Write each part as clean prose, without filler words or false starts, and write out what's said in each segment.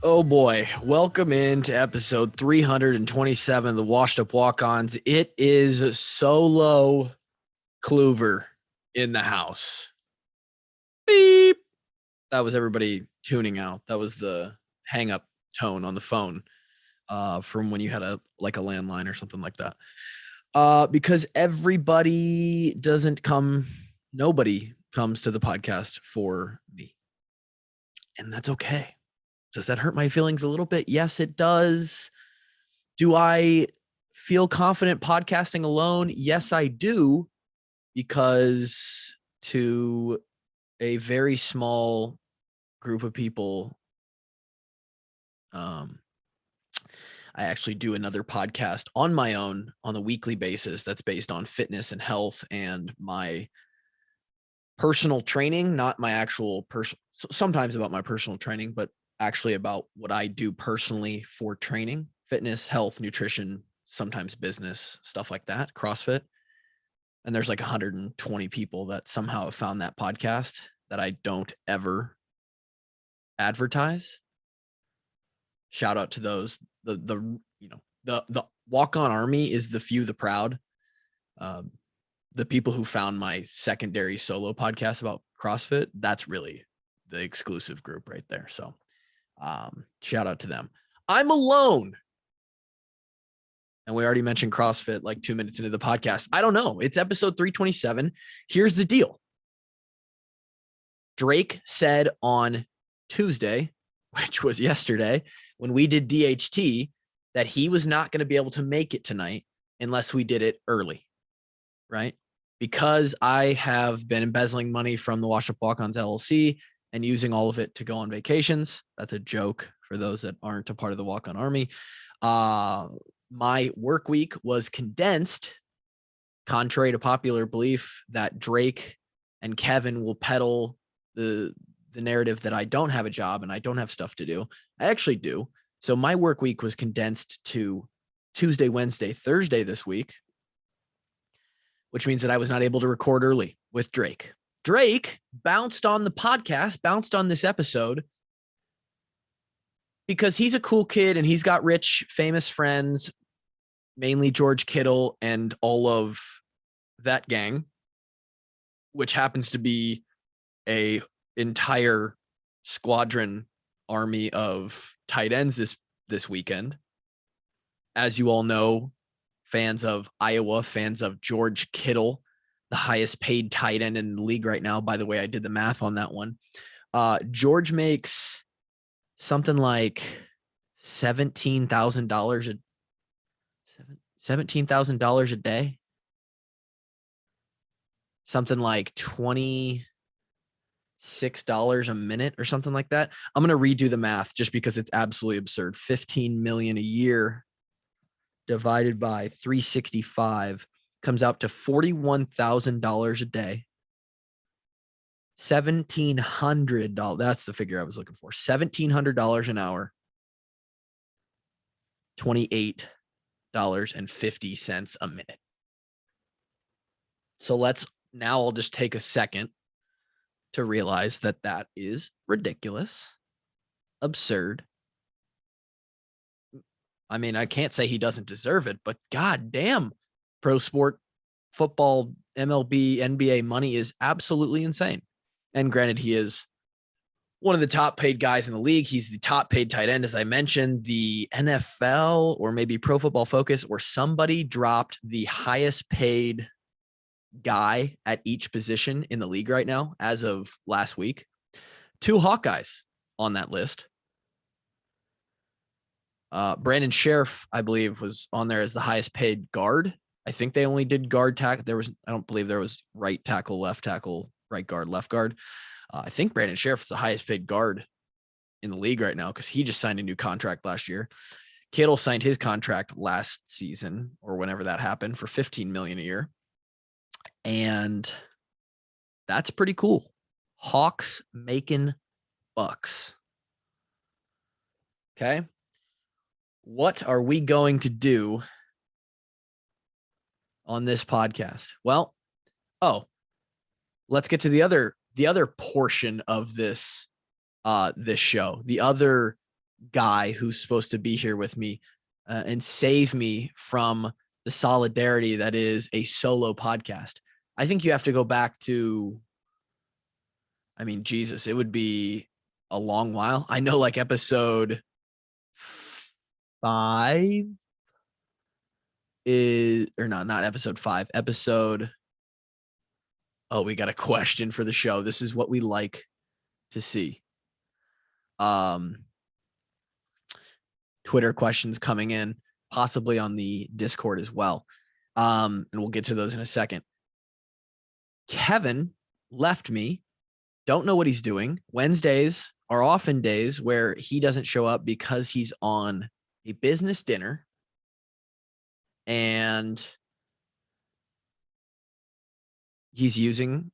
Oh boy, welcome into episode 327 of the Washed Up Walk-Ons. It is solo Kluver in the house. Beep. That was everybody tuning out. That was the hang-up tone on the phone from when you had a landline or something like that. Because nobody comes to the podcast for me. And that's okay. Does that hurt my feelings a little bit? Yes, it does. Do I feel confident podcasting alone? Yes, I do, because to a very small group of people, I actually do another podcast on my own on a weekly basis that's based on fitness and health and my personal training, not my actual sometimes about my personal training, but actually about what I do personally for training, fitness, health, nutrition, sometimes business, stuff like that, CrossFit. And there's like 120 people that somehow have found that podcast that I don't ever advertise. Shout out to those. The walk-on army is the few, the proud. The people who found my secondary solo podcast about CrossFit, that's really the exclusive group right there. So shout out to them. I'm alone. And we already mentioned CrossFit like 2 minutes into the podcast. I don't know. It's episode 327. Here's the deal. Drake said on Tuesday, which was yesterday, when we did DHT, that he was not going to be able to make it tonight unless we did it early, right? Because I have been embezzling money from the Washed Up Walk-Ons LLC and using all of it to go on vacations. That's a joke for those that aren't a part of the Walk-On Army. My work week was condensed, contrary to popular belief that Drake and Kevin will peddle the narrative that I don't have a job and I don't have stuff to do. I actually do. So my work week was condensed to Tuesday, Wednesday, Thursday this week, which means that I was not able to record early with Drake. Drake bounced on the podcast, bounced on this episode, because he's a cool kid and he's got rich, famous friends, mainly George Kittle and all of that gang, which happens to be a entire squadron army of tight ends this weekend. As you all know, fans of Iowa, fans of George Kittle, the highest paid tight end in the league right now. By the way, I did the math on that one. George makes something like $17,000 a day. Something like $26 a minute or something like that. I'm going to redo the math just because it's absolutely absurd. 15 million a year divided by 365 comes out to $41,000 a day. $1,700. That's the figure I was looking for. $1,700 an hour. $28.50 a minute. So I'll just take a second to realize that is ridiculous, absurd. I mean, I can't say he doesn't deserve it, but god damn, pro sport, football, MLB, NBA money is absolutely insane. And granted, he is one of the top paid guys in the league. He's the top paid tight end. As I mentioned, the NFL or maybe Pro Football Focus or somebody dropped the highest paid guy at each position in the league right now as of last week. 2 Hawkeyes on that list. Brandon Sheriff, I believe, was on there as the highest paid guard. I think they only did guard tackle. I don't believe there was right tackle, left tackle, right guard, left guard. I think Brandon Sheriff is the highest paid guard in the league right now because he just signed a new contract last year. Kittle signed his contract last season or whenever that happened for $15 million a year. And that's pretty cool. Hawks making bucks. Okay. What are we going to do on this podcast? Well, let's get to the other portion of this show. The other guy who's supposed to be here with me and save me from the solidarity that is a solo podcast. I think you have to go back to, I mean, Jesus, it would be a long while. I know, like, episode 5 is, or not episode 5, episode, oh, we got a question for the show. This is what we like to see. Twitter questions coming in, possibly on the Discord as well. And we'll get to those in a second. Kevin left me. Don't know what he's doing. Wednesdays are often days where he doesn't show up because he's on a business dinner and he's using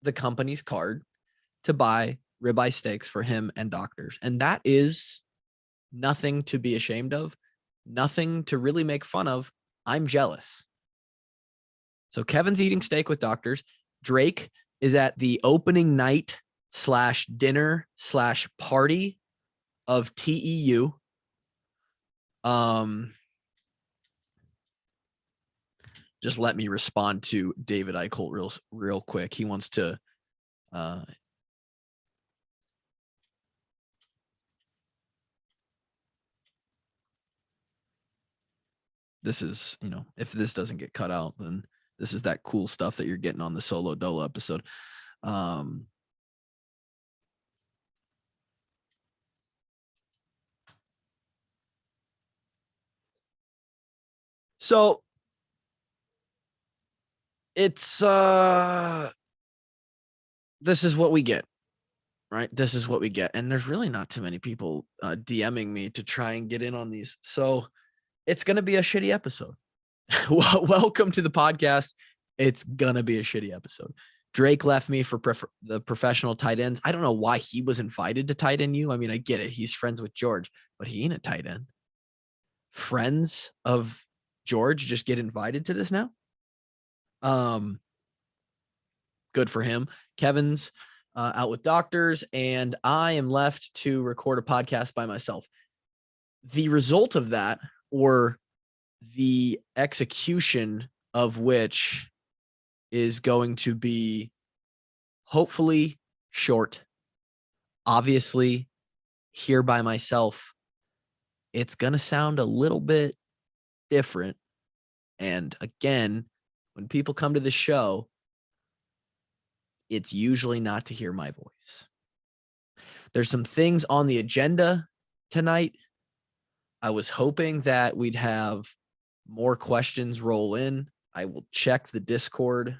the company's card to buy ribeye steaks for him and doctors. And that is nothing to be ashamed of, nothing to really make fun of. I'm jealous. So Kevin's eating steak with doctors. Drake is at the opening night / dinner / party of TEU. Just let me respond to David Eickholt real quick. He wants to this is, if this doesn't get cut out, then this is that cool stuff that you're getting on the Solo Dolo episode. So it's this is what we get, right? This is what we get. And there's really not too many people DMing me to try and get in on these. So it's going to be a shitty episode. Welcome to the podcast. It's going to be a shitty episode. Drake left me for the professional tight ends. I don't know why he was invited to tight end you. I mean, I get it. He's friends with George, but he ain't a tight end. Friends of George just get invited to this now. Good for him. Kevin's out with doctors, and I am left to record a podcast by myself. The result of that, or the execution of which, is going to be hopefully short. Obviously, here by myself, it's going to sound a little bit different. And again, when people come to the show, it's usually not to hear my voice. There's some things on the agenda tonight. I was hoping that we'd have more questions roll in. I will check the Discord.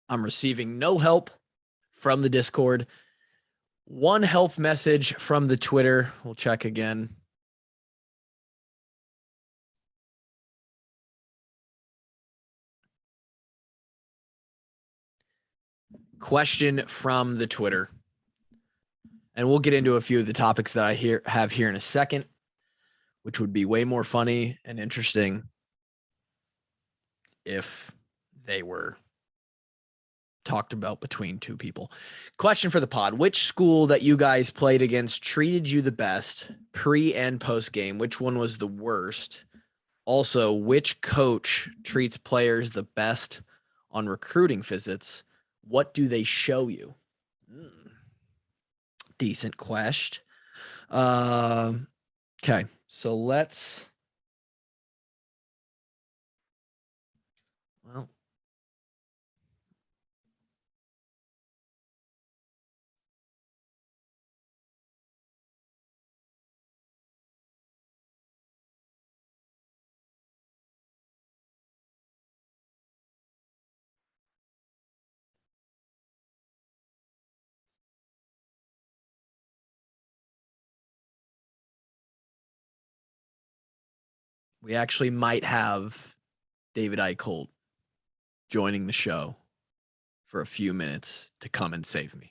I'm receiving no help from the Discord. One help message from the Twitter. We'll check again. Question from the Twitter. And we'll get into a few of the topics that I have here in a second, which would be way more funny and interesting if they were talked about between two people. Question for the pod. Which school that you guys played against treated you the best pre and post game? Which one was the worst? Also, which coach treats players the best on recruiting visits? What do they show you? Decent question. Okay, so let's. Well, we actually might have David Eickholt joining the show for a few minutes to come and save me.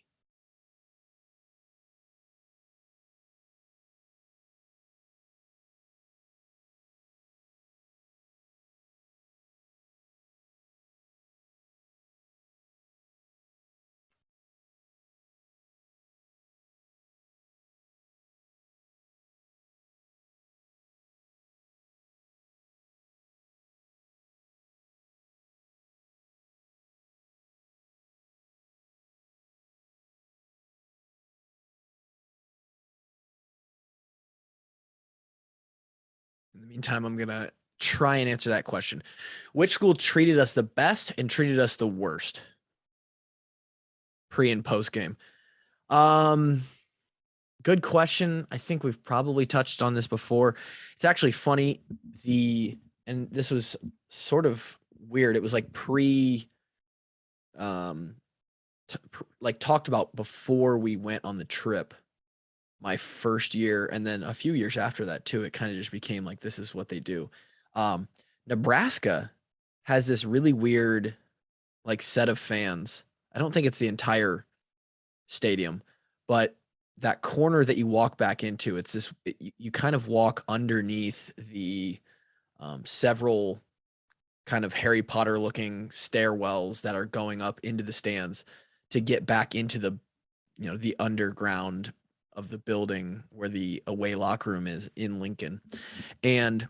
In the meantime, I'm going to try and answer that question. Which school treated us the best and treated us the worst pre and post game? Good question. I think we've probably touched on this before. It's actually funny. And this was sort of weird. It was like talked about before we went on the trip. My first year, and then a few years after that too, it kind of just became like, this is what they do. Nebraska has this really weird like set of fans. I don't think it's the entire stadium, but that corner that you walk back into, it's this, you kind of walk underneath the several kind of Harry Potter looking stairwells that are going up into the stands to get back into the, the underground of the building where the away locker room is in Lincoln. And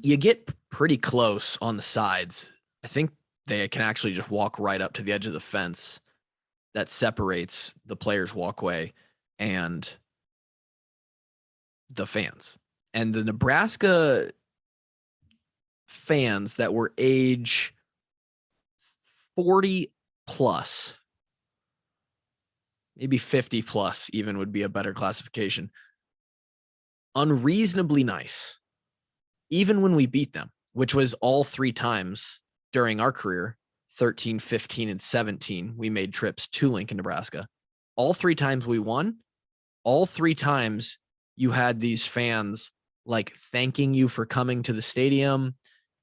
you get pretty close on the sides. I think they can actually just walk right up to the edge of the fence that separates the players' walkway and the fans. And the Nebraska fans that were age 40 plus, maybe 50 plus even would be a better classification, unreasonably nice, even when we beat them, which was all three times during our career, 13, 15, and 17, we made trips to Lincoln, Nebraska. All three times we won, all three times you had these fans like thanking you for coming to the stadium.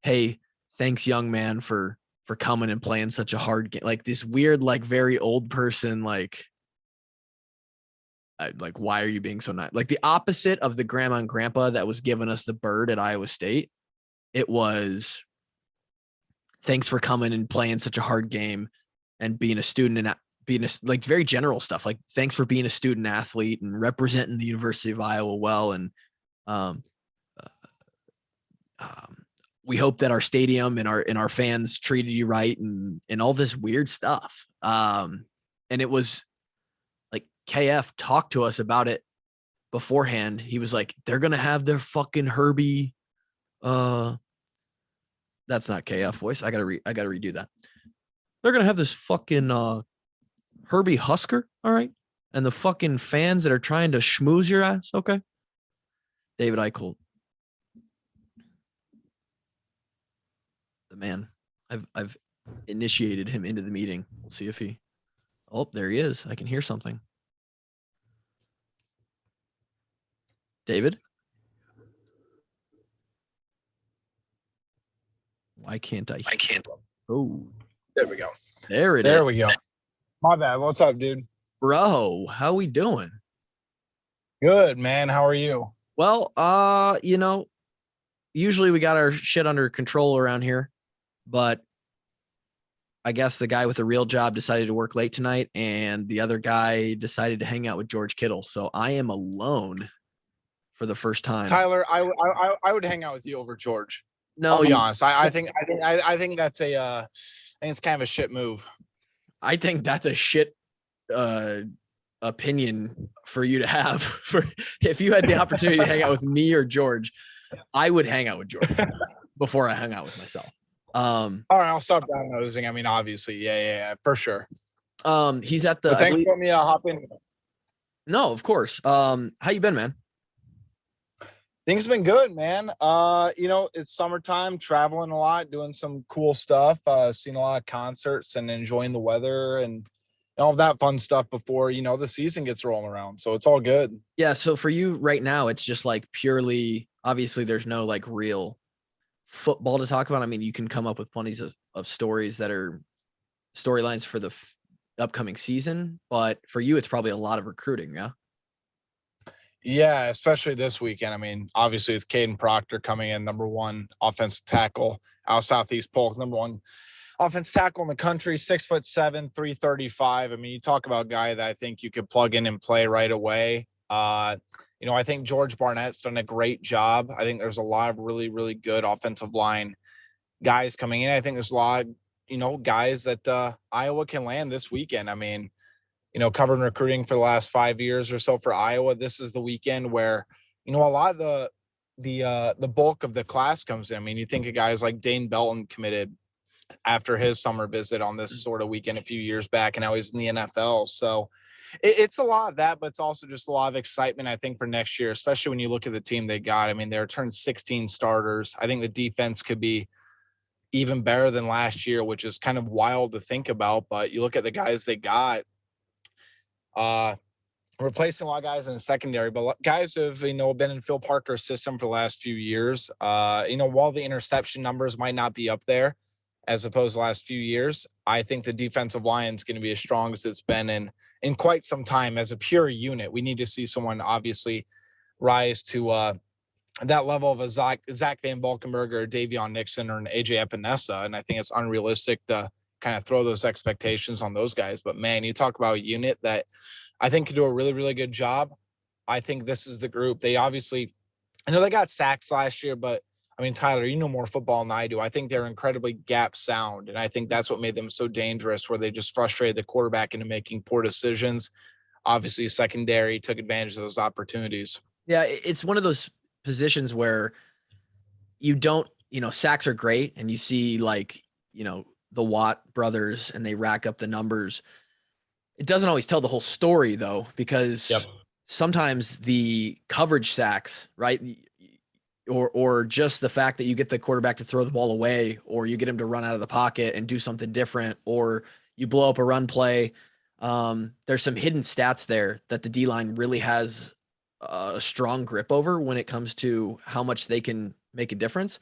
Hey, thanks, young man, for coming and playing such a hard game. Like this weird, like very old person, like, why are you being so nice? Like the opposite of the grandma and grandpa that was giving us the bird at Iowa State. It was, thanks for coming and playing such a hard game and being a student and being like very general stuff. Like, thanks for being a student athlete and representing the University of Iowa well. And we hope that our stadium and our fans treated you right and all this weird stuff. And it was like KF talked to us about it beforehand. He was like, they're going to have their fucking Herbie. That's not KF voice. I gotta redo that. They're going to have this fucking Herbie Husker. All right. And the fucking fans that are trying to schmooze your ass. Okay. David Eickholt. The man. initiated him into the meeting. We'll see if he. Oh, there he is. I can hear something. David? Why can't I? I can't. Oh, There we go. there it is. There we go. My bad. What's up, dude? Bro, how we doing? Good, man. How are you? Well, usually we got our shit under control around here, but I guess the guy with the real job decided to work late tonight, and the other guy decided to hang out with George Kittle. So I am alone for the first time. Tyler, I would hang out with you over George. No, I'll be honest. I think that's I think it's kind of a shit move. I think that's a shit opinion for you to have. For if you had the opportunity to hang out with me or George, I would hang out with George before I hung out with myself. All right, I'll stop down nosing. I mean, obviously, yeah, for sure. He's at the. But thanks for letting me hop in. No, of course. How you been, man? Things have been good, man. It's summertime, traveling a lot, doing some cool stuff, seeing a lot of concerts and enjoying the weather and all of that fun stuff before, the season gets rolling around. So it's all good. Yeah. So for you right now, it's just like purely, obviously there's no like real football to talk about. I mean, you can come up with plenty of stories that are storylines for the upcoming season, but for you, it's probably a lot of recruiting. Yeah. Yeah, especially this weekend. I mean, obviously with Caden Proctor coming in, number one offensive tackle out of Southeast Polk, number one offensive tackle in the country, 6'7", 335. I mean, you talk about a guy that I think you could plug in and play right away. I think George Barnett's done a great job. I think there's a lot of really, really good offensive line guys coming in. I think there's a lot, guys that Iowa can land this weekend. I mean, covering recruiting for the last 5 years or so for Iowa, this is the weekend where, a lot of the bulk of the class comes in. I mean, you think of guys like Dane Belton committed after his summer visit on this sort of weekend a few years back, and now he's in the NFL. So it's a lot of that, but it's also just a lot of excitement, I think, for next year, especially when you look at the team they got. I mean, they returned 16 starters. I think the defense could be even better than last year, which is kind of wild to think about. But you look at the guys they got, replacing a lot of guys in the secondary, but guys have, been in Phil Parker's system for the last few years. While the interception numbers might not be up there as opposed to the last few years, I think the defensive line is going to be as strong as it's been in quite some time as a pure unit. We need to see someone obviously rise to that level of a Zach Van Valkenburg or Davion Nixon or an AJ Epinesa. And I think it's unrealistic to kind of throw those expectations on those guys. But man, you talk about a unit that I think could do a really, really good job. I think this is the group. They obviously, I know they got sacks last year, but I mean, Tyler, you know more football than I do. I think they're incredibly gap sound. And I think that's what made them so dangerous, where they just frustrated the quarterback into making poor decisions. Obviously, secondary took advantage of those opportunities. Yeah. It's one of those positions where you don't, sacks are great. And you see like, the Watt brothers and they rack up the numbers. It doesn't always tell the whole story though, because sometimes the coverage sacks, right? Or just the fact that you get the quarterback to throw the ball away, or you get him to run out of the pocket and do something different, or you blow up a run play. There's some hidden stats there that the D-line really has a strong grip over when it comes to how much they can make a difference.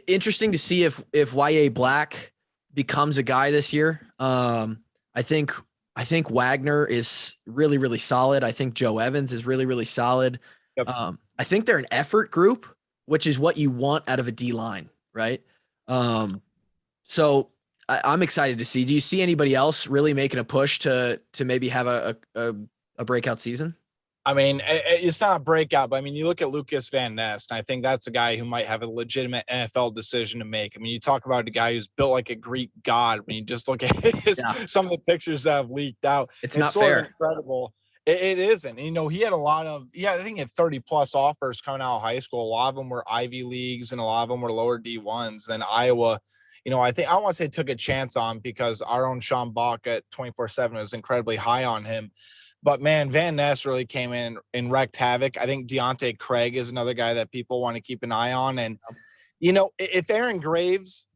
Interesting to see if YA Black becomes a guy this year. I think Wagner is really, really solid. I think Joe Evans is really, really solid. Yep. I think they're an effort group, which is what you want out of a D line, right? So I'm excited to see. Do you see anybody else really making a push to maybe have a breakout season? I mean, it's not a breakout, but I mean, you look at Lucas Van Ness, and I think that's a guy who might have a legitimate NFL decision to make. I mean, you talk about a guy who's built like a Greek god. I mean, just look at some of the pictures that have leaked out. It's not fair. Incredible. It isn't. He had I think he had 30 plus offers coming out of high school. A lot of them were Ivy Leagues and a lot of them were lower D1s. Then Iowa, I want to say took a chance on, because our own Sean Bach at 24/7 was incredibly high on him. But man, Van Ness really came in and wreaked havoc. I think Deontay Craig is another guy that people want to keep an eye on. And, if Aaron Graves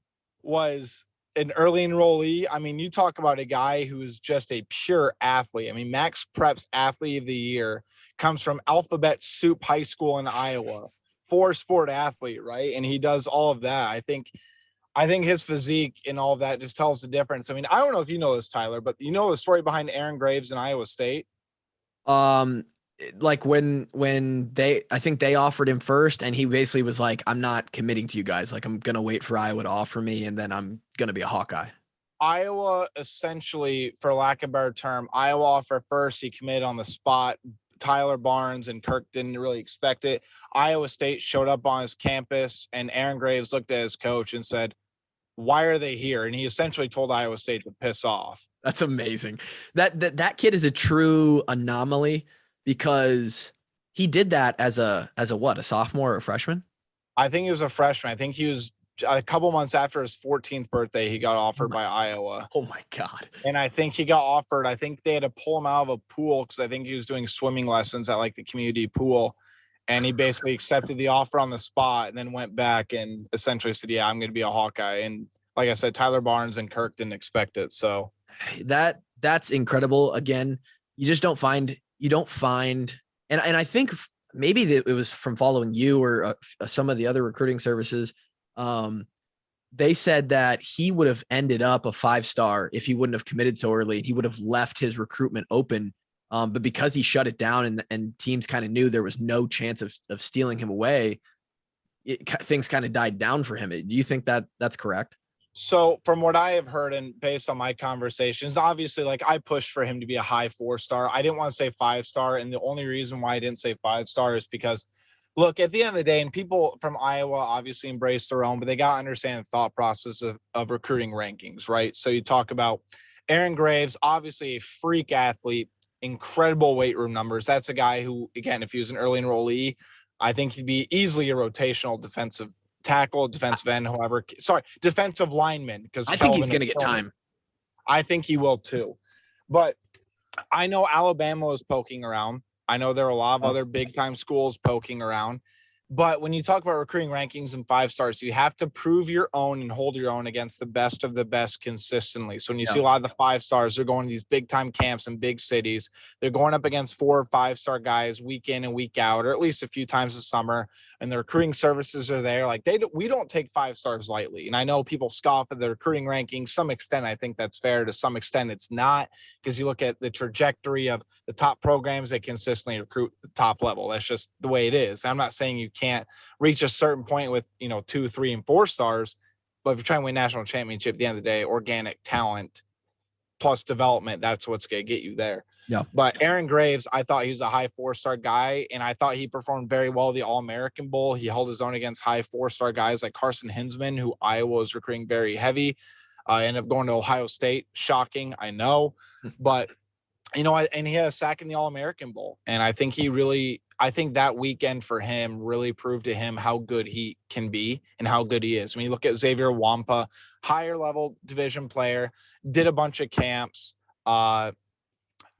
was an early enrollee. I mean, you talk about a guy who is just a pure athlete. I mean, Max Prep's athlete of the year comes from Alphabet Soup High School in Iowa, 4-sport athlete, right? And he does all of that. I think his physique and all of that just tells the difference. I mean, I don't know if you know this, Tyler, but you know the story behind Aaron Graves in Iowa State? Like when I think they offered him first, and he basically was like, I'm not committing to you guys. Like, I'm going to wait for Iowa to offer me, and then I'm going to be a Hawkeye. Iowa, essentially, for lack of a better term, Iowa offered first. He committed on the spot. Tyler Barnes and Kirk didn't really expect it. Iowa State showed up on his campus, and Aaron Graves looked at his coach and said, why are they here? And he essentially told Iowa State to piss off. That's amazing. That kid is a true anomaly, because he did that as a what, a sophomore or a freshman? I think he was a freshman. I think he was a couple months after his 14th birthday, he got offered by Iowa. Oh my God. And I think he got offered. I think they had to pull him out of a pool because I think he was doing swimming lessons at like the community pool. And he basically accepted the offer on the spot and then went back and essentially said, yeah, I'm going to be a Hawkeye. And like I said, Tyler Barnes and Kirk didn't expect it. So that's incredible. Again, you don't find, and I think maybe it was from following you or some of the other recruiting services. They said that he would have ended up a 5-star if he wouldn't have committed so early. He would have left his recruitment open. But because he shut it down and teams kind of knew there was no chance of stealing him away, things kind of died down for him. Do you think that that's correct? So from what I have heard and based on my conversations, obviously, like, I pushed for him to be a high 4-star. I didn't want to say 5-star. And the only reason why I didn't say 5-star is because, look, at the end of the day, and people from Iowa obviously embrace their own, but they got to understand the thought process of recruiting rankings, right? So you talk about Aaron Graves, obviously a freak athlete, incredible weight room numbers. That's a guy who, again, if he was an early enrollee, I think he'd be easily a rotational defensive tackle, defensive end, defensive lineman. Because I think he's going to get time. I think he will too. But I know Alabama was poking around. I know there are a lot of other big time schools poking around. But when you talk about recruiting rankings and 5-stars, you have to prove your own and hold your own against the best of the best consistently. So when you see a lot of the 5-stars, they're going to these big time camps in big cities. They're going up against 4 or 5-star guys week in and week out, or at least a few times a summer. And the recruiting services are there. Like, we don't take 5-stars lightly. And I know people scoff at the recruiting rankings. Some extent, I think that's fair. To some extent, it's not, because you look at the trajectory of the top programs that consistently recruit the top level. That's just the way it is. I'm not saying you can't reach a certain point with 2, 3, and 4 stars, but if you're trying to win national championship, at the end of the day, organic talent plus development, that's what's going to get you there. Yeah. But Aaron Graves, I thought he was a high 4-star guy, and I thought he performed very well at the All-American Bowl. He held his own against high 4-star guys like Carson Hinsman, who Iowa was recruiting very heavy. Ended up going to Ohio State. Shocking, I know. But, and he had a sack in the All-American Bowl. And I think I think that weekend for him really proved to him how good he can be and how good he is. When you look at Xavier Wampa, higher level division player, did a bunch of camps,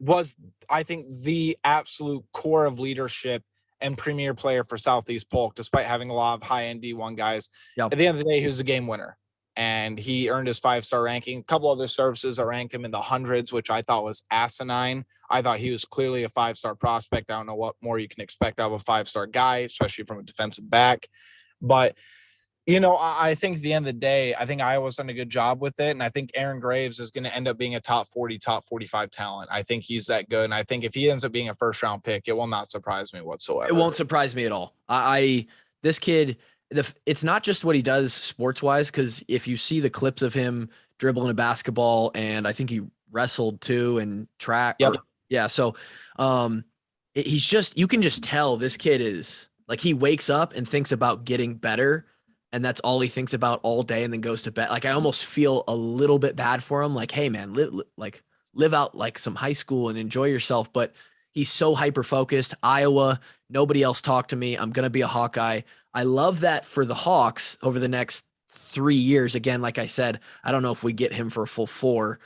was, I think, the absolute core of leadership and premier player for Southeast Polk, despite having a lot of high-end D1 guys. Yep. At the end of the day, he was a game winner, and he earned his 5-star ranking. A couple other services that ranked him in the hundreds, which I thought was asinine. I thought he was clearly a 5-star prospect. I don't know what more you can expect out of a 5-star guy, especially from a defensive back. But I think at the end of the day, I think Iowa's done a good job with it. And I think Aaron Graves is going to end up being a top 40, top 45 talent. I think he's that good. And I think if he ends up being a 1st-round pick, it will not surprise me whatsoever. It won't surprise me at all. This kid, it's not just what he does sports-wise, because if you see the clips of him dribbling a basketball, and I think he wrestled too and track. Yep. So he's just, you can just tell this kid is like, he wakes up and thinks about getting better, and that's all he thinks about all day, and then goes to bed. Like, I almost feel a little bit bad for him. Like, hey man, live out like some high school and enjoy yourself. But he's so hyper-focused. Iowa, nobody else talked to me. I'm going to be a Hawkeye. I love that for the Hawks over the next 3 years. Again, like I said, I don't know if we get him for a full 4.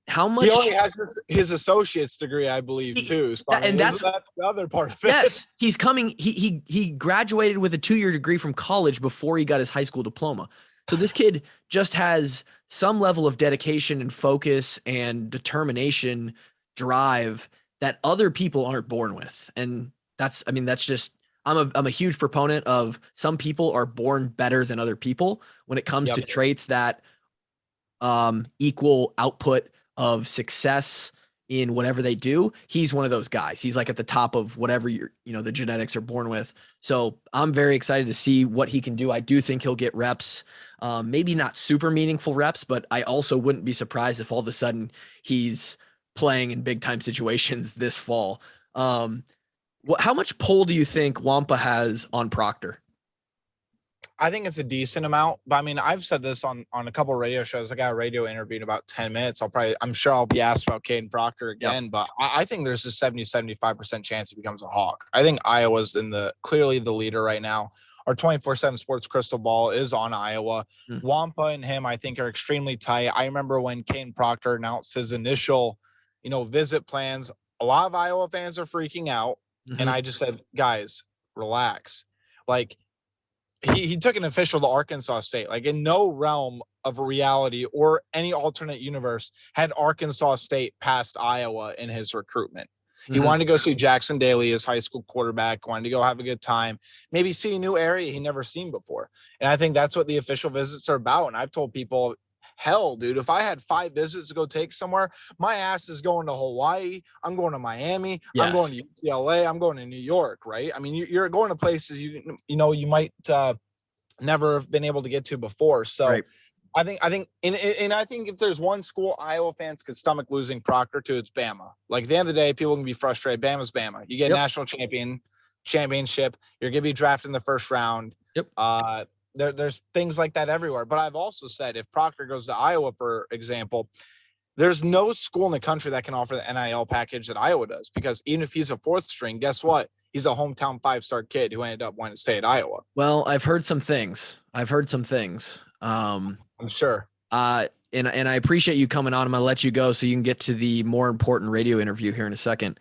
How much? He only has his associate's degree, I believe, too. So, and that's the other part of it. Yes, he's coming. He graduated with a 2-year degree from college before he got his high school diploma. So this kid just has some level of dedication and focus and determination, drive that other people aren't born with. And that's just, I'm a huge proponent of some people are born better than other people when it comes to traits that equal output of success in whatever they do. He's one of those guys. He's like at the top of whatever the genetics are born with. So I'm very excited to see what he can do. I do think he'll get reps, maybe not super meaningful reps, but I also wouldn't be surprised if all of a sudden he's playing in big time situations this fall. How much pull do you think Wampa has on Proctor? I think it's a decent amount, but I mean, I've said this on a couple of radio shows. I got a radio interview in about 10 minutes. I'm sure I'll be asked about Caden Proctor again, but I think there's a 70-75% chance he becomes a Hawk. I think Iowa's clearly the leader right now. Our 24/7 sports crystal ball is on Iowa. Wampa and him, I think, are extremely tight. I remember when Caden Proctor announced his initial, visit plans, a lot of Iowa fans are freaking out. And I just said, guys, relax. Like, he took an official to Arkansas State. Like, in no realm of reality or any alternate universe had Arkansas State passed Iowa in his recruitment. He wanted to go see Jackson Daly, his high school quarterback, wanted to go have a good time, maybe see a new area he never seen before. And I think that's what the official visits are about. And I've told people, hell, dude, if I had 5 visits to go take somewhere, my ass is going to Hawaii. I'm going to Miami. Yes. I'm going to UCLA. I'm going to New York, right? I mean, you're going to places you might never have been able to get to before. So right. I think if there's one school Iowa fans could stomach losing Proctor to, it's Bama. Like, at the end of the day, people can be frustrated. Bama's Bama. You get national championship. You're going to be drafted in the first round. Yep. There's things like that everywhere. But I've also said, if Proctor goes to Iowa, for example, there's no school in the country that can offer the NIL package that Iowa does, because even if he's a 4th string, guess what? He's a hometown 5-star kid who ended up wanting to stay at Iowa. Well, I've heard some things. I'm sure. And I appreciate you coming on. I'm going to let you go so you can get to the more important radio interview here in a second.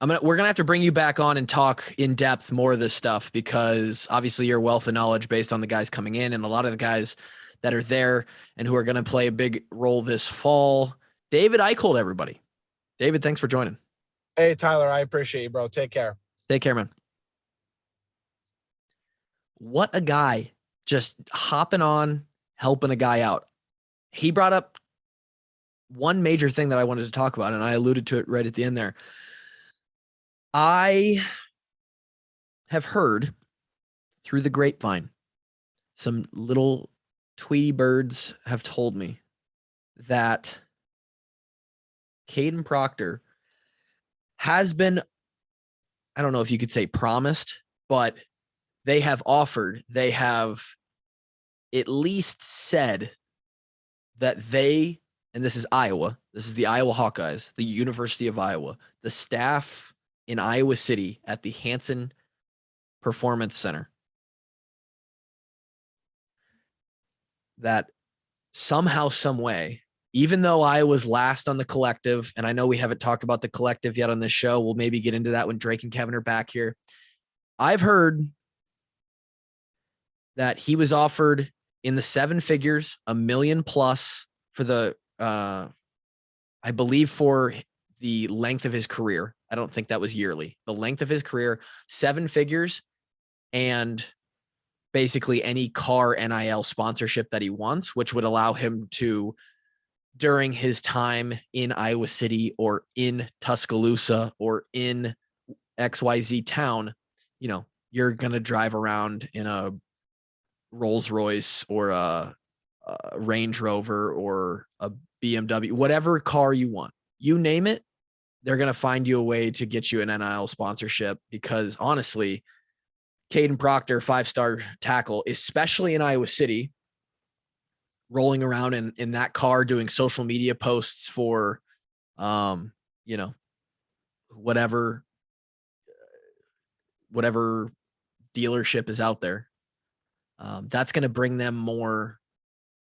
We're going to have to bring you back on and talk in depth more of this stuff, because obviously your wealth of knowledge based on the guys coming in and a lot of the guys that are there and who are going to play a big role this fall. David Eickholt, everybody. David, thanks for joining. Hey, Tyler, I appreciate you, bro. Take care. Take care, man. What a guy, just hopping on, helping a guy out. He brought up one major thing that I wanted to talk about, and I alluded to it right at the end there. I have heard through the grapevine, some little Tweety birds have told me that Caden Proctor has been, I don't know if you could say promised, but they have at least said that and this is Iowa, this is the Iowa Hawkeyes, the University of Iowa, the staff in Iowa City at the Hanson Performance Center, that somehow, some way, even though I was last on the collective, and I know we haven't talked about the collective yet on this show, we'll maybe get into that when Drake and Kevin are back here. I've heard that he was offered in the 7 figures, $1 million plus for the, I believe for the length of his career. I don't think that was yearly. The length of his career, 7 figures, and basically any car NIL sponsorship that he wants, which would allow him to, during his time in Iowa City or in Tuscaloosa or in XYZ town, you're going to drive around in a Rolls Royce or a Range Rover or a BMW, whatever car you want, you name it, they're going to find you a way to get you an NIL sponsorship, because honestly, Caden Proctor, 5-star tackle, especially in Iowa City, rolling around in that car doing social media posts for, whatever dealership is out there. That's going to bring them more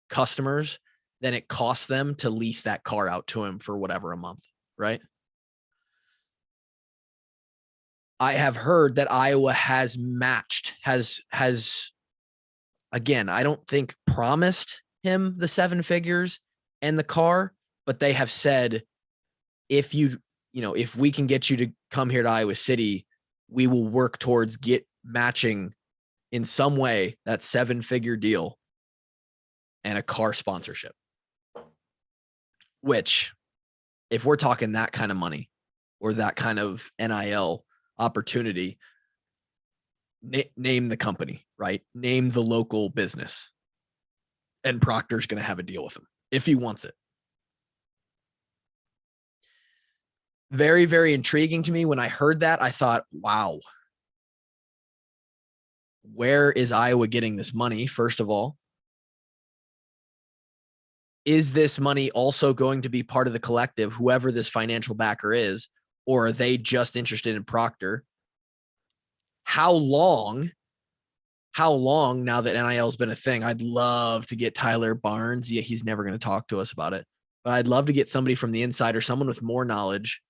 customers than it costs them to lease that car out to him for whatever a month, right? I have heard that Iowa has matched, has again, I don't think promised him the 7 figures and the car, but they have said, if if we can get you to come here to Iowa City, we will work towards matching in some way that 7-figure deal and a car sponsorship. Which, if we're talking that kind of money or that kind of NIL opportunity, name the company, right? Name the local business. And Proctor's going to have a deal with him if he wants it. Very, very intriguing to me. When I heard that, I thought, wow, where is Iowa getting this money? First of all, is this money also going to be part of the collective, whoever this financial backer is, or are they just interested in Proctor? How long now that NIL has been a thing? I'd love to get Tyler Barnes. Yeah, he's never going to talk to us about it, but I'd love to get somebody from the inside or someone with more knowledge,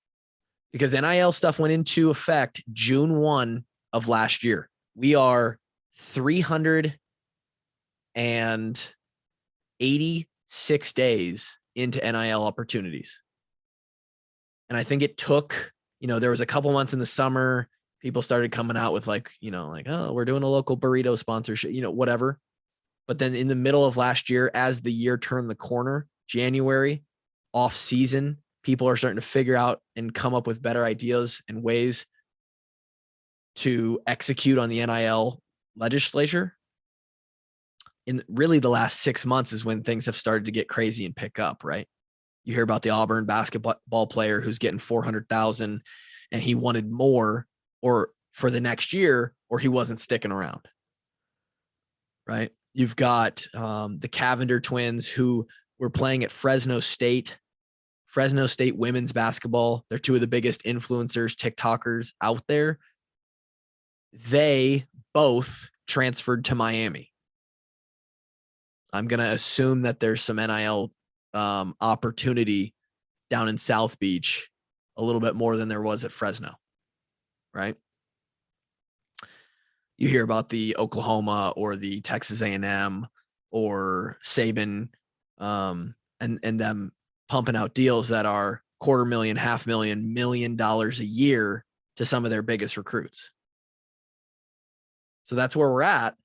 because NIL stuff went into effect June 1 of last year. We are 386 days into NIL opportunities. And I think it took, there was a couple months in the summer, people started coming out with oh, we're doing a local burrito sponsorship, whatever. But then in the middle of last year, as the year turned the corner, January, off season, people are starting to figure out and come up with better ideas and ways to execute on the NIL legislature. In really the last 6 months is when things have started to get crazy and pick up, right? You hear about the Auburn basketball player who's getting $400,000 and he wanted more or for the next year, or he wasn't sticking around, right? You've got the Cavender twins who were playing at Fresno State women's basketball. They're two of the biggest influencers, TikTokers out there. They both transferred to Miami. I'm going to assume that there's some NIL opportunity down in South Beach, a little bit more than there was at Fresno, right? You hear about the Oklahoma or the Texas A&M or Saban and them pumping out deals that are $250,000, $500,000, $1 million a year to some of their biggest recruits. So that's where we're at.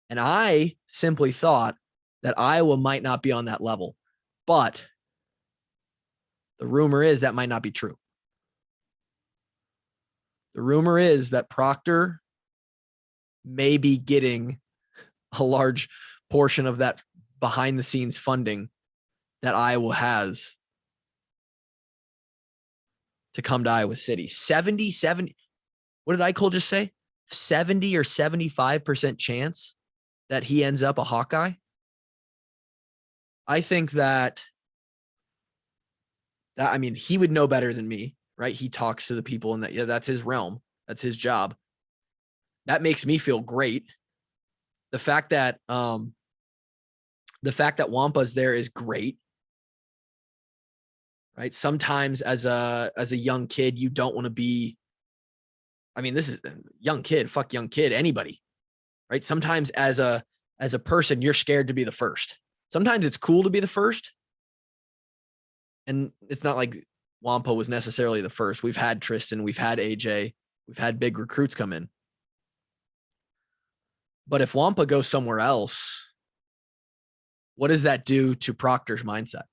And I simply thought that Iowa might not be on that level, but the rumor is that might not be true. The rumor is that Proctor may be getting a large portion of that behind the scenes funding that Iowa has to come to Iowa City. 70, what did Eickholt just say? 70 or 75% chance that he ends up a Hawkeye. I think that I mean, he would know better than me, right? He talks to the people and that's his realm. That's his job. That makes me feel great. The fact that Wampa's there is great. Right? Sometimes as a young kid, you don't want to be, I mean, this is young kid, fuck young kid, anybody. Right? Sometimes as a person, you're scared to be the first. Sometimes it's cool to be the first. And it's not like Wampa was necessarily the first. We've had Tristan, we've had AJ, we've had big recruits come in. But if Wampa goes somewhere else, what does that do to Proctor's mindset?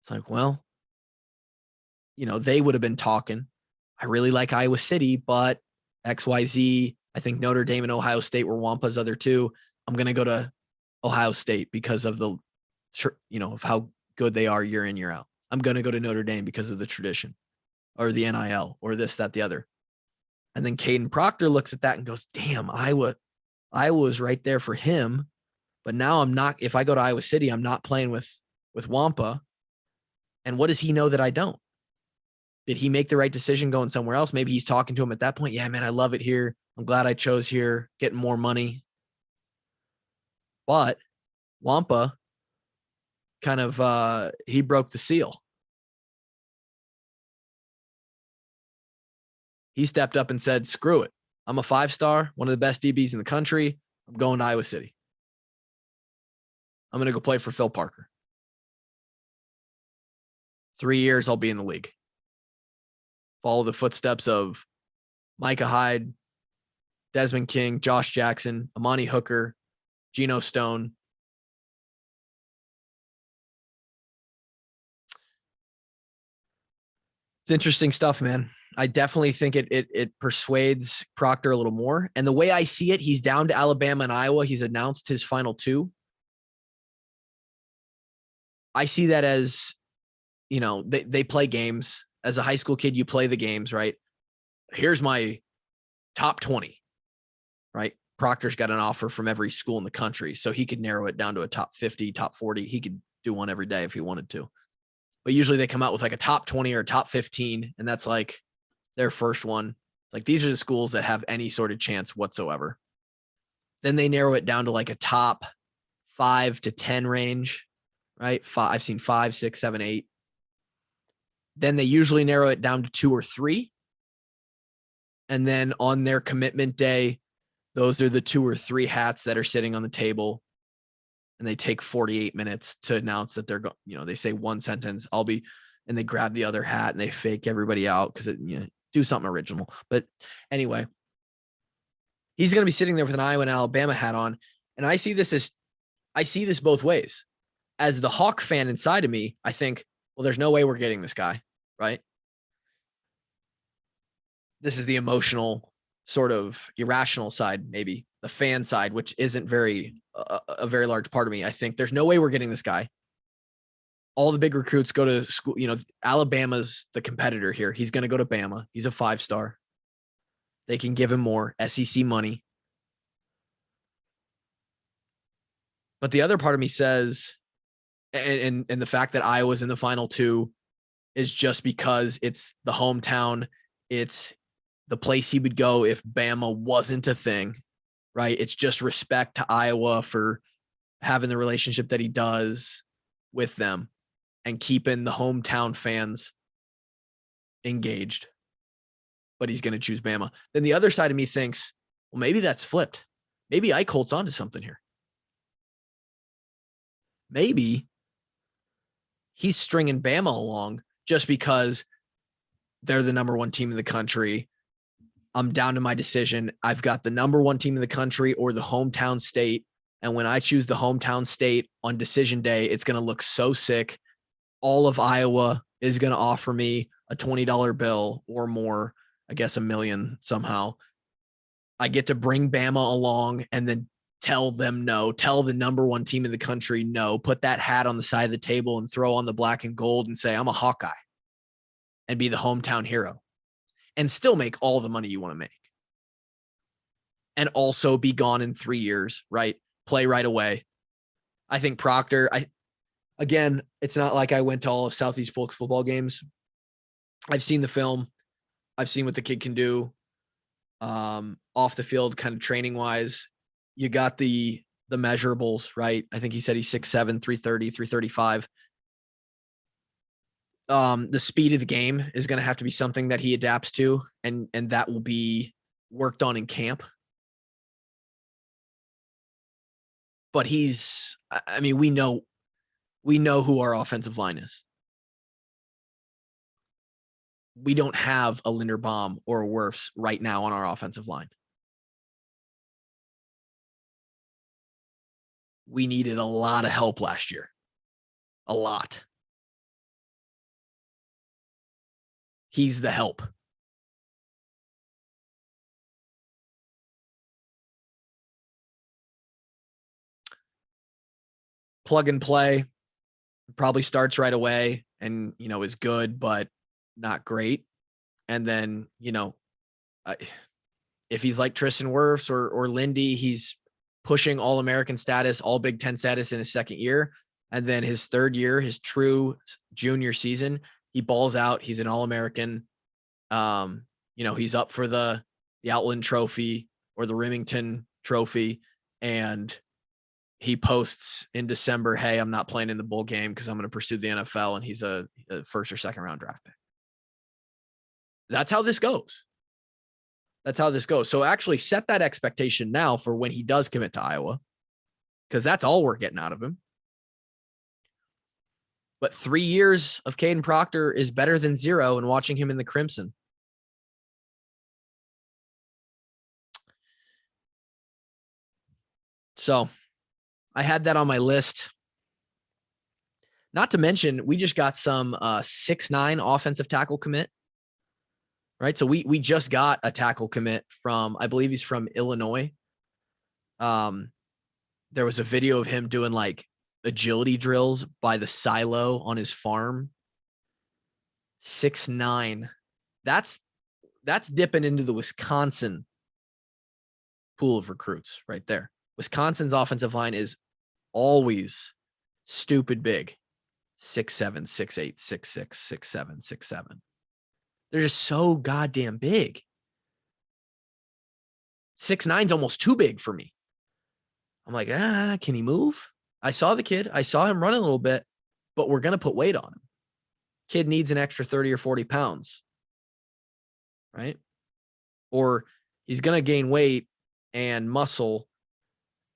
It's like, well, they would have been talking. I really like Iowa City, but XYZ, I think Notre Dame and Ohio State were Wampa's other two. I'm going to go to Ohio State because of of how good they are year in, year out. I'm going to go to Notre Dame because of the tradition or the NIL or this, that, the other. And then Caden Proctor looks at that and goes, damn, Iowa was right there for him. But now I'm not, if I go to Iowa City, I'm not playing with Wampa. And what does he know that I don't? Did he make the right decision going somewhere else? Maybe he's talking to him at that point. Yeah, man, I love it here. I'm glad I chose here, getting more money. But Wampa kind of, he broke the seal. He stepped up and said, screw it. I'm a 5-star, one of the best DBs in the country. I'm going to Iowa City. I'm going to go play for Phil Parker. 3 years, I'll be in the league. Follow the footsteps of Micah Hyde, Desmond King, Josh Jackson, Amani Hooker, Geno Stone. It's interesting stuff, man. I definitely think it persuades Proctor a little more. And the way I see it, he's down to Alabama and Iowa. He's announced his final 2. I see that as, they play games. As a high school kid, you play the games, right? Here's my top 20, right? Proctor's got an offer from every school in the country, so he could narrow it down to a top 50, top 40. He could do one every day if he wanted to. But usually they come out with like a top 20 or a top 15, and that's like their first one. Like, these are the schools that have any sort of chance whatsoever. Then they narrow it down to like a top 5 to 10 range, right? I've seen 5, 6, 7, 8. Then they usually narrow it down to 2 or 3. And then on their commitment day, those are the 2 or 3 hats that are sitting on the table. And they take 48 minutes to announce that they're going, they say one sentence, and they grab the other hat and they fake everybody out because do something original. But anyway, he's going to be sitting there with an Iowa and Alabama hat on. And I see this both ways. As the Hawk fan inside of me, I think, well, there's no way we're getting this guy, right? This is the emotional, sort of irrational side, maybe the fan side, which isn't a very large part of me. I think there's no way we're getting this guy. All the big recruits go to school. Alabama's the competitor here. He's going to go to Bama. He's a 5-star. They can give him more SEC money. But the other part of me says, and the fact that Iowa's in the final 2 is just because it's the hometown. It's the place he would go if Bama wasn't a thing, right? It's just respect to Iowa for having the relationship that he does with them and keeping the hometown fans engaged. But he's going to choose Bama. Then the other side of me thinks, well, maybe that's flipped. Maybe Eickholt's onto something here. Maybe he's stringing Bama along just because they're the number 1 team in the country. I'm down to my decision. I've got the number 1 team in the country or the hometown state. And when I choose the hometown state on decision day, it's going to look so sick. All of Iowa is going to offer me a $20 bill or more, I guess $1 million somehow. I get to bring Bama along and then tell them no, tell the number 1 team in the country no, put that hat on the side of the table and throw on the black and gold and say, I'm a Hawkeye, and be the hometown hero and still make all the money you want to make. And also be gone in 3 years, right? Play right away. I think Proctor, again, it's not like I went to all of Southeast Polk's football games. I've seen the film. I've seen what the kid can do off the field, kind of training wise. You got the measurables, right? I think he said he's 6'7", 330, 335. The speed of the game is going to have to be something that he adapts to, and that will be worked on in camp. But we know who our offensive line is. We don't have a Linderbaum or a Wirfs right now on our offensive line. We needed a lot of help last year. A lot. He's the help. Plug and play. Probably starts right away and, is good, but not great. And then, if he's like Tristan Wirfs or Lindy, he's pushing All-American status, all Big Ten status in his second year. And then his third year, his true junior season, he balls out. He's an All-American. He's up for the Outland Trophy or the Remington Trophy. And he posts in December, hey, I'm not playing in the bowl game because I'm going to pursue the NFL. And he's a first or second round draft pick. That's how this goes. So actually set that expectation now for when he does commit to Iowa, because that's all we're getting out of him. But 3 years of Caden Proctor is better than 0 and watching him in the crimson. So I had that on my list. Not to mention, we just got some 6'9" offensive tackle commit. Right. So we just got a tackle commit from, I believe he's from Illinois. There was a video of him doing like agility drills by the silo on his farm. 6'9". That's dipping into the Wisconsin pool of recruits right there. Wisconsin's offensive line is always stupid big. 6'7", 6'8", 6'6", 6'7", 6'7". They're just so goddamn big. 6'9's almost too big for me. I'm like, can he move? I saw the kid. I saw him running a little bit, but we're going to put weight on him. Kid needs an extra 30 or 40 pounds, right? Or he's going to gain weight and muscle,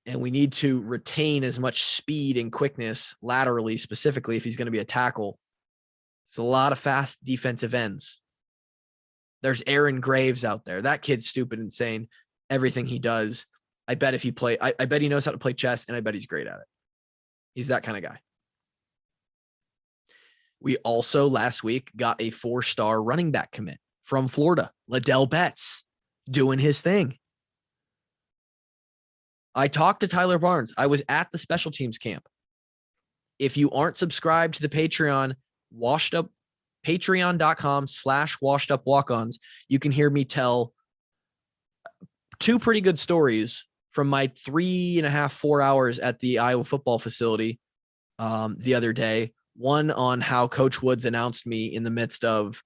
and we need to retain as much speed and quickness laterally, specifically if he's going to be a tackle. There's a lot of fast defensive ends. There's Aaron Graves out there. That kid's stupid, insane. Everything he does. I bet if he play, I bet he knows how to play chess, and I bet he's great at it. He's that kind of guy. We also last week got a 4-star running back commit from Florida, Ladell Betts, doing his thing. I talked to Tyler Barnes. I was at the special teams camp. If you aren't subscribed to the Patreon, patreon.com/washedupwalk-ons, you can hear me tell 2 pretty good stories from my 3.5-4 hours at the Iowa football facility the other day. One on how Coach Woods announced me in the midst of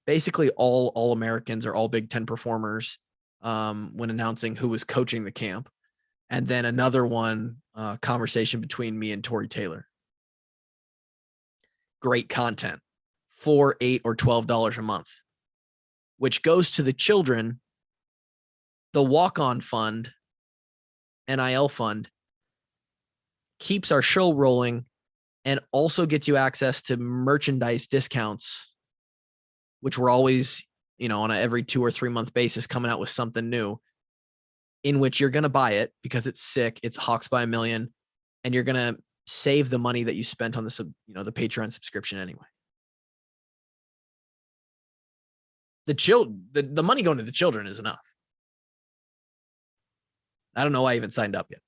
basically all Americans or all Big Ten performers when announcing who was coaching the camp. And then another one, conversation between me and Tori Taylor. Great content, $4, $8, or $12 a month, which goes to the children. The walk-on fund, NIL fund, keeps our show rolling and also gets you access to merchandise discounts, which we're always, on a every 2 or 3 month basis coming out with something new, in which you're going to buy it because it's sick. It's Hawks by a million, and you're going to save the money that you spent on the Patreon subscription anyway. The money going to the children is enough. I don't know why I even signed up yet.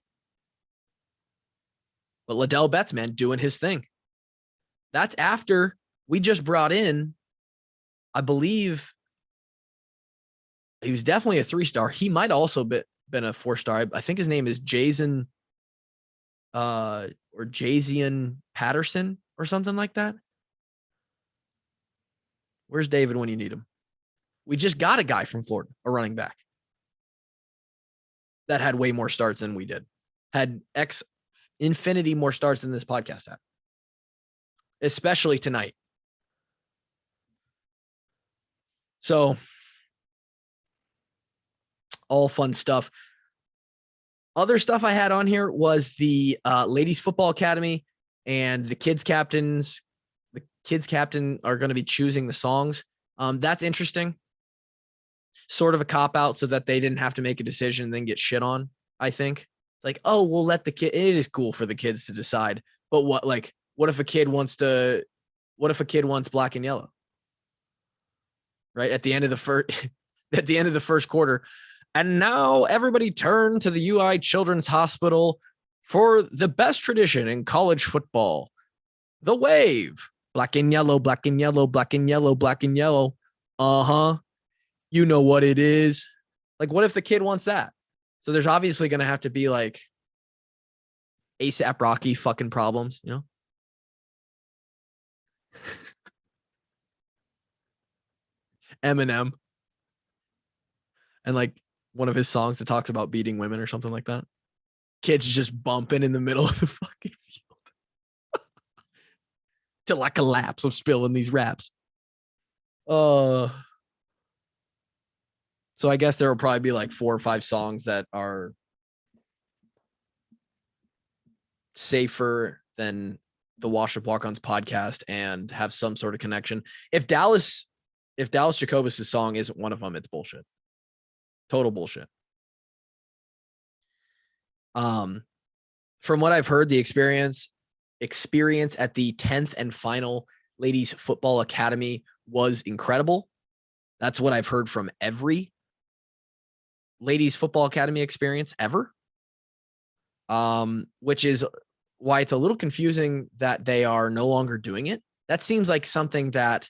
But Ladell Betts, man, doing his thing. That's after we just brought in, I believe, he was definitely a 3-star. He might also been a 4-star. I think his name is Jason or Jazian Patterson or something like that. Where's David when you need him? We just got a guy from Florida, a running back, that had way more starts than we did. Had infinity more starts than this podcast had. Especially tonight. So, all fun stuff. Other stuff I had on here was the Ladies Football Academy and the kids captains. The kids captain are going to be choosing the songs. That's interesting. Sort of a cop-out so that they didn't have to make a decision and then get shit on, I think. It's like, oh, we'll let the kid. It is cool for the kids to decide. But what if a kid wants black and yellow? Right? At the end of the first quarter. And now everybody turn to the UI Children's Hospital for the best tradition in college football. The wave. Black and yellow, black and yellow, black and yellow, black and yellow. Uh-huh. You know what it is. Like, what if the kid wants that? So there's obviously going to have to be like ASAP Rocky fucking problems, Eminem. And like one of his songs that talks about beating women or something like that. Kids just bumping in the middle of the fucking field. Till I collapse. I'm spilling these raps. So I guess there will probably be like 4 or 5 songs that are safer than the Washed Up Walk-Ons podcast and have some sort of connection. If Dallas Jacobus' song isn't one of them, it's bullshit. Total bullshit. From what I've heard, the experience at the 10th and final Ladies Football Academy was incredible. That's what I've heard from every Ladies Football Academy experience ever. Which is why it's a little confusing that they are no longer doing it. That seems like something that,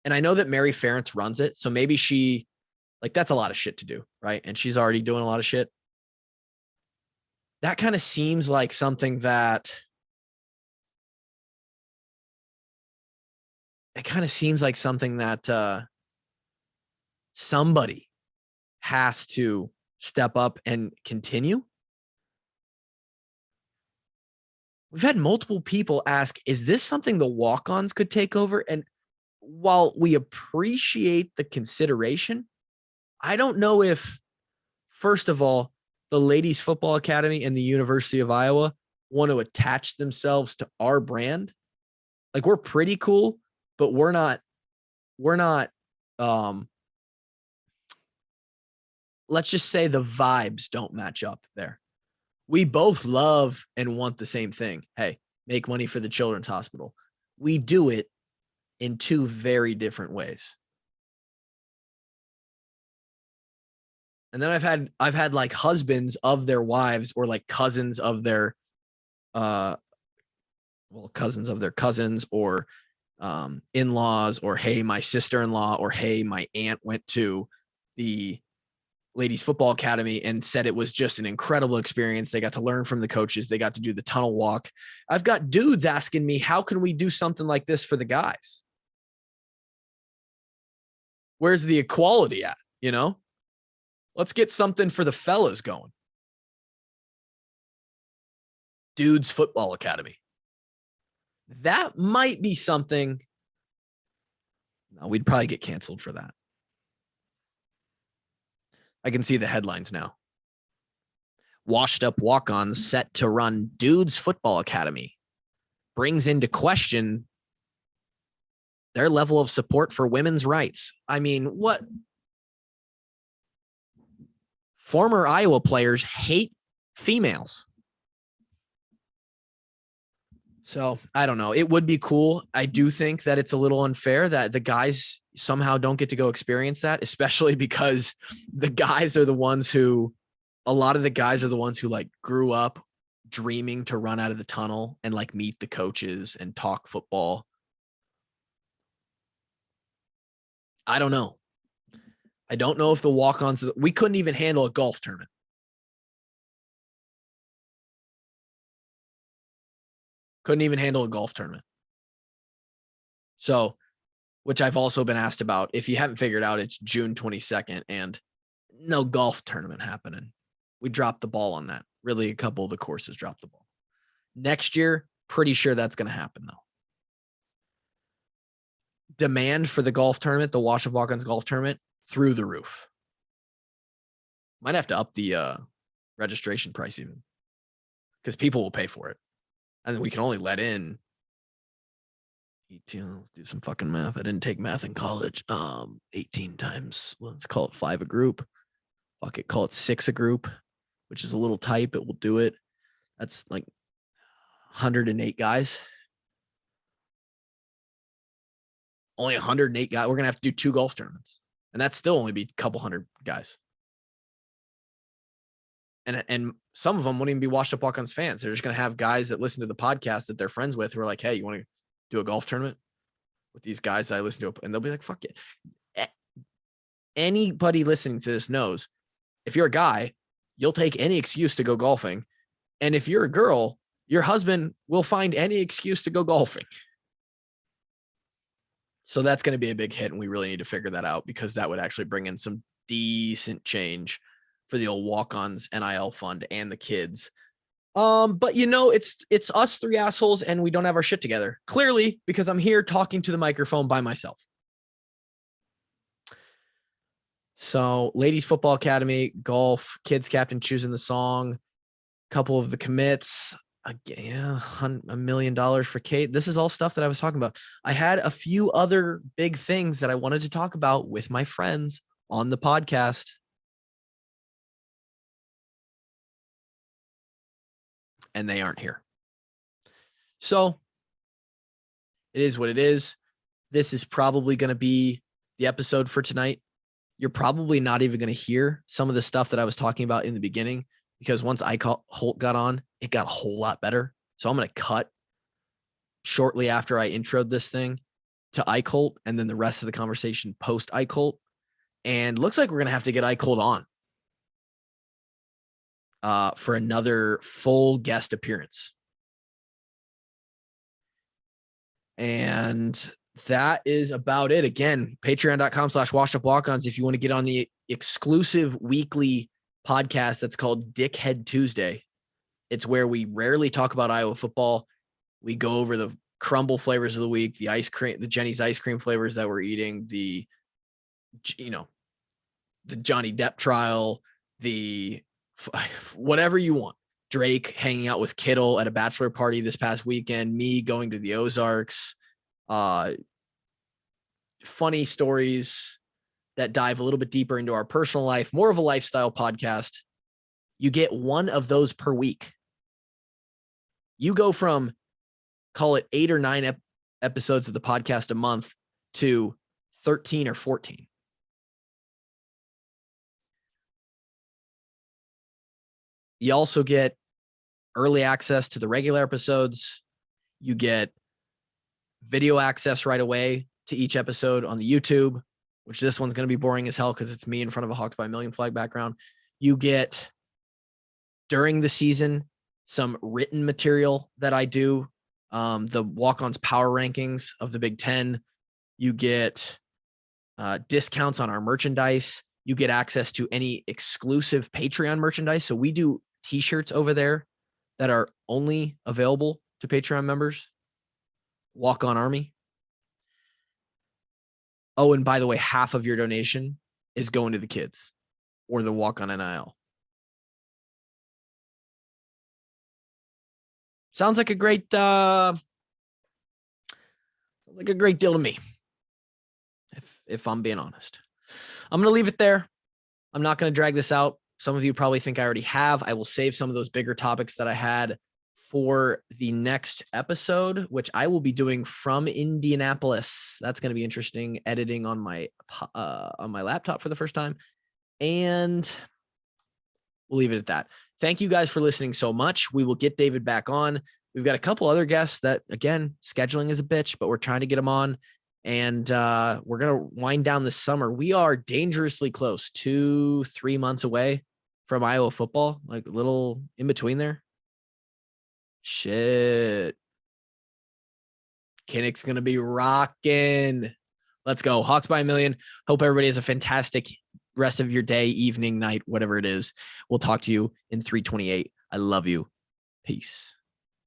and I know that Mary Ferentz runs it, so maybe she, like, that's a lot of shit to do, right? And she's already doing a lot of shit. That kind of seems like something that, somebody has to step up and continue. We've had multiple people ask, is this something the walk-ons could take over? And while we appreciate the consideration, I don't know if, first of all, the Ladies Football Academy and the University of Iowa want to attach themselves to our brand. Like, we're pretty cool, but we're not, let's just say the vibes don't match up there. We both love and want the same thing. Hey, make money for the Children's Hospital. We do it in two very different ways. And then I've had like husbands of their wives, or like cousins of their cousins of their cousins, or in-laws, or hey, my sister-in-law, or hey, my aunt went to the Ladies Football Academy and said it was just an incredible experience. They got to learn from the coaches. They got to do the tunnel walk. I've got dudes asking me, how can we do something like this for the guys? Where's the equality at? You know, let's get something for the fellas going. Dudes Football Academy. That might be something. No, we'd probably get canceled for that. I can see the headlines now. Washed Up Walk-Ons set to run Dudes Football Academy. Brings into question their level of support for women's rights. I mean, what? Former Iowa players hate females. So I don't know. It would be cool. I do think that it's a little unfair that the guys somehow don't get to go experience that, especially because the guys are the ones who, a lot of the guys are the ones who like grew up dreaming to run out of the tunnel and like meet the coaches and talk football. I don't know. I don't know if the walk-ons, we couldn't even handle a golf tournament. Couldn't even handle a golf tournament. So, which I've also been asked about. If you haven't figured out, it's June 22nd and no golf tournament happening. We dropped the ball on that. Really, a couple of the courses dropped the ball. Next year, pretty sure that's going to happen, though. Demand for the golf tournament, the Washed Up Walk-Ons golf tournament, through the roof. Might have to up the registration price even, because people will pay for it. And we can only let in 18. Let's do some fucking math. I didn't take math in college. 18 times, let's call it 5 a group. Fuck it, call it 6 a group, which is a little tight, but we'll do it. That's like 108 guys. Only 108 guys. We're going to have to do 2 golf tournaments. And that's still only be a couple hundred guys. And some of them won't even be Washed Up Walk-Ons fans. They're just going to have guys that listen to the podcast that they're friends with who are like, hey, you want to do a golf tournament with these guys that I listen to? And they'll be like, fuck it. Anybody listening to this knows if you're a guy, you'll take any excuse to go golfing. And if you're a girl, your husband will find any excuse to go golfing. So that's going to be a big hit. And we really need to figure that out, because that would actually bring in some decent change for the old walk-ons NIL fund and the kids. But you know, it's us 3 assholes and we don't have our shit together. Clearly, because I'm here talking to the microphone by myself. So Ladies Football Academy, golf, kids captain choosing the song, couple of the commits. Yeah, $1 million for Kate. This is all stuff that I was talking about. I had a few other big things that I wanted to talk about with my friends on the podcast. And they aren't here. So it is what it is. This is probably going to be the episode for tonight. You're probably not even going to hear some of the stuff that I was talking about in the beginning, because once Eickholt got on, it got a whole lot better. So I'm going to cut shortly after I introed this thing to Eickholt, and then the rest of the conversation post Eickholt. And looks like we're going to have to get Eickholt on for another full guest appearance. And that is about it. Again, patreon.com/washedupwalk-ons if you want to get on the exclusive weekly podcast that's called Dickhead Tuesday. It's where we rarely talk about Iowa football. We go over the crumble flavors of the week, the ice cream, the Jenny's ice cream flavors that we're eating, the Johnny Depp trial, the whatever you want. Drake hanging out with Kittle at a bachelor party this past weekend, me going to the Ozarks, funny stories that dive a little bit deeper into our personal life, more of a lifestyle podcast. You get one of those per week. You go from, call it 8 or 9 episodes of the podcast a month to 13 or 14. You also get early access to the regular episodes. You get video access right away to each episode on the YouTube, which this one's going to be boring as hell because it's me in front of a Hawks by a Million flag background. You get, during the season, some written material that I do, the walk-ons power rankings of the Big Ten. You get discounts on our merchandise. You get access to any exclusive Patreon merchandise. So we do t-shirts over there that are only available to Patreon members. Walk On Army. Oh, and by the way, half of your donation is going to the kids or the Walk On NIL. Sounds like a great deal to me, if I'm being honest. I'm going to leave it there. I'm not going to drag this out. Some of you probably think I already have. I will save some of those bigger topics that I had for the next episode, which I will be doing from Indianapolis. That's going to be interesting, editing on my laptop for the first time. And we'll leave it at that. Thank you guys for listening so much. We will get David back on. We've got a couple other guests that, again, scheduling is a bitch, but we're trying to get them on. And we're going to wind down this summer. We are dangerously close, 2-3 months away from Iowa football, like a little in between there. Shit. Kinnick's going to be rocking. Let's go. Hawks by a Million. Hope everybody has a fantastic rest of your day, evening, night, whatever it is. We'll talk to you in 328. I love you. Peace.